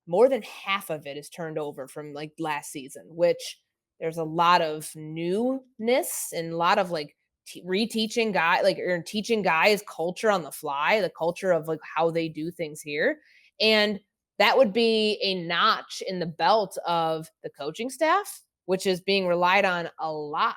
more than half of it is turned over from, like, last season, which there's a lot of newness and a lot of, like, reteaching guy, like, or teaching guys culture on the fly, the culture of, like, how they do things here. And that would be a notch in the belt of the coaching staff, which is being relied on a lot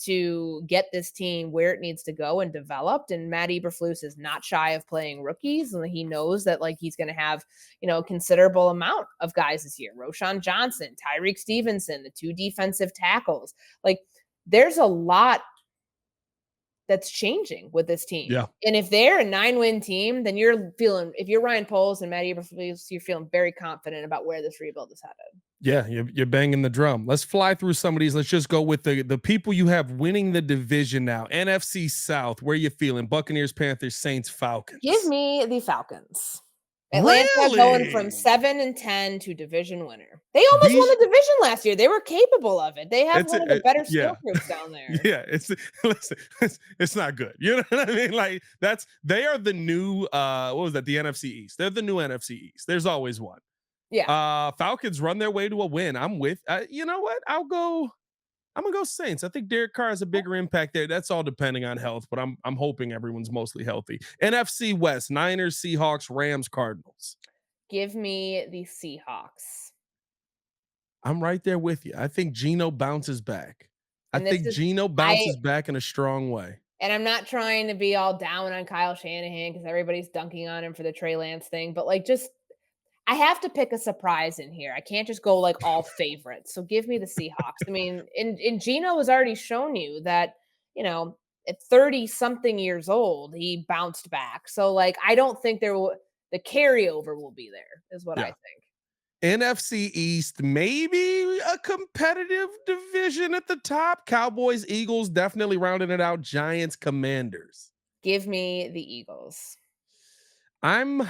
to get this team where it needs to go and developed. And Matt Eberflus is not shy of playing rookies, and he knows that, like, he's going to have, a considerable amount of guys this year. Roshan Johnson, Tyreek Stevenson, the 2 defensive tackles. Like, there's a lot that's changing with this team. Yeah. And if they're a 9-win team, then if you're Ryan Poles and Matt Eberflus, you're feeling very confident about where this rebuild is headed. Yeah, you're banging the drum. Let's fly through some of these. Let's just go with the people you have winning the division now. NFC South, where you feeling? Buccaneers, Panthers, Saints, Give Falcons. me the Falcons. Atlanta going from Really? 7-10 to division winner. They almost won These the division last year. They were capable of it. They have it's one of the better skill yeah. groups down there. Yeah, listen, it's not good. You know what I mean? Like they are the new what was that? The NFC East. They're the new NFC East. There's always one. Yeah. Falcons run their way to a win. I'm with you know what? I'm gonna go Saints. I think Derek Carr has a bigger impact there. That's all depending on health, but I'm hoping everyone's mostly healthy. NFC West, Niners, Seahawks, Rams, Cardinals. Give me the Seahawks. I'm right there with you. I think Geno bounces back. I And this think is Geno I bounces back in a strong way. and I'm not trying to be all down on Kyle Shanahan because everybody's dunking on him for the Trey Lance thing, but like just I have to pick a surprise in here. I can't just go like all favorites. So give me the Seahawks. I mean, and Gino has already shown you that, you know, at 30 something years old, he bounced back. So like I don't think the carryover will be there, is what I Yeah. think. NFC East, maybe a competitive division at the top. Cowboys, Eagles, definitely rounding it out. Giants, Commanders. Give me the Eagles. I'm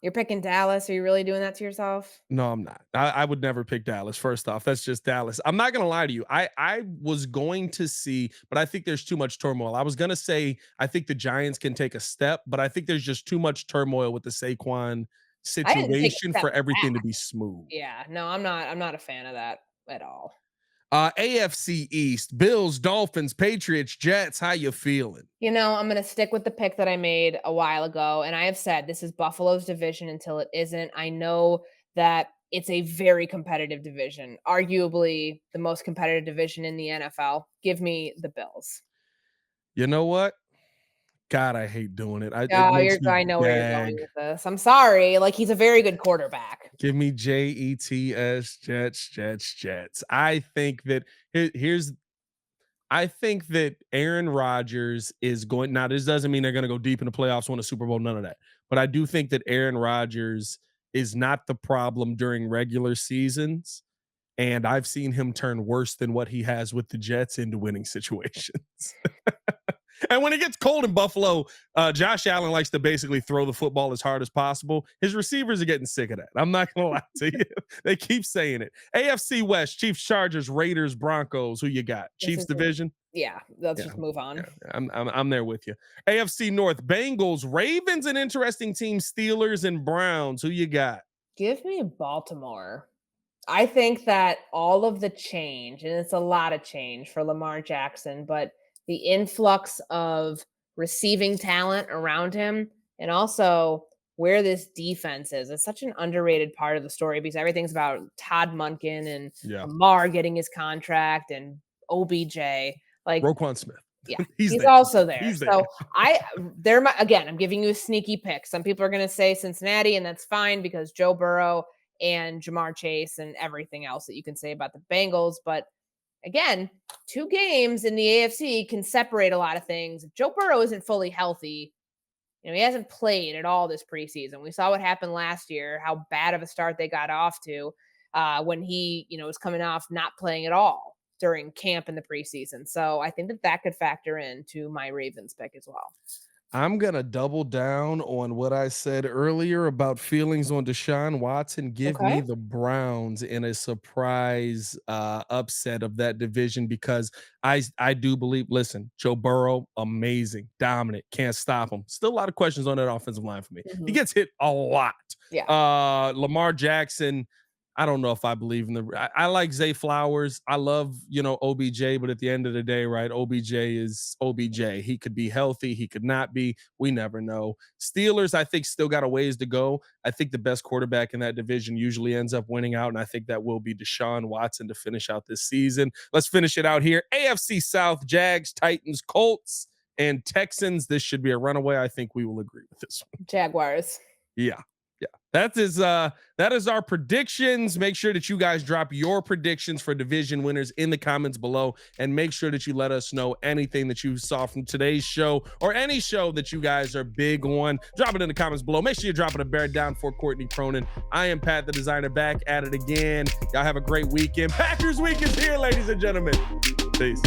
You're picking Dallas. Are you really doing that to yourself? No, I'm not. I would never pick Dallas. First off, that's just Dallas. I'm not gonna lie to you. I was going to see, but I think there's too much turmoil. I was gonna say I think the Giants can take a step, but I think there's just too much turmoil with the Saquon I didn't take a situation step for everything to back. be smooth. Yeah, no, I'm not a fan of that at all. AFC East, Bills, Dolphins, Patriots, Jets. How you feeling? You know, I'm going to stick with the pick that I made a while ago. And I have said this is Buffalo's division until it isn't. I know that it's a very competitive division, arguably the most competitive division in the NFL. Give me the Bills. You know what? God, I hate doing it. It Oh, makes me I know where you're going gag. with this. I'm sorry. Like, he's a very good quarterback. Give me Jets, Jets, Jets, Jets. I think that here's I think that Aaron Rodgers is going now. This doesn't mean they're going to go deep in the playoffs, win a Super Bowl, none of that. But I do think that Aaron Rodgers is not the problem during regular seasons. And I've seen him turn worse than what he has with the Jets into winning situations. And when it gets cold in Buffalo, Josh Allen likes to basically throw the football as hard as possible. His receivers are getting sick of that. I'm not going to lie to you. They keep saying it. AFC West, Chiefs, Chargers, Raiders, Broncos. Who you got? This Chiefs is division? Yeah, let's Yeah. just move on. Yeah, I'm there with you. AFC North, Bengals, Ravens, an interesting team, Steelers and Browns. Who you got? Give me Baltimore. I think that all of the change, and it's a lot of change for Lamar Jackson, but the influx of receiving talent around him and also where this defense is, it's such an underrated part of the story because everything's about Todd Munkin and Yeah. Lamar getting his contract and OBJ. Like, Roquan Smith. yeah, He's he's there. also there. He's there. So again, I'm giving you a sneaky pick. Some people are going to say Cincinnati, and that's fine because Joe Burrow and Jamar Chase and everything else that you can say about the Bengals. But again, 2 games in the AFC can separate a lot of things. If Joe Burrow isn't fully healthy, he hasn't played at all this preseason. We saw what happened last year, how bad of a start they got off to when he, was coming off not playing at all during camp in the preseason. So I think that could factor into my Ravens pick as well. I'm going to double down on what I said earlier about feelings on Deshaun Watson. Give me Okay. the Browns in a surprise upset of that division because I do believe, listen, Joe Burrow, amazing, dominant, can't stop him. Still a lot of questions on that offensive line for me. He gets hit a lot. Yeah. Lamar Jackson, I don't know if I believe in I like Zay Flowers. I love, OBJ, but at the end of the day, right, OBJ is OBJ. He could be healthy. He could not be. We never know. Steelers, I think, still got a ways to go. I think the best quarterback in that division usually ends up winning out, and I think that will be Deshaun Watson to finish out this season. Let's finish it out here. AFC South, Jags, Titans, Colts, and Texans. This should be a runaway. I think we will agree with this one. Jaguars. Yeah. That is our predictions. Make sure that you guys drop your predictions for division winners in the comments below, and make sure that you let us know anything that you saw from today's show or any show that you guys are big on. Drop it in the comments below. Make sure you're dropping a bear down for Courtney Cronin. I am Pat the Designer, back at it again. Y'all have a great weekend. Packers week is here, ladies and gentlemen. Peace.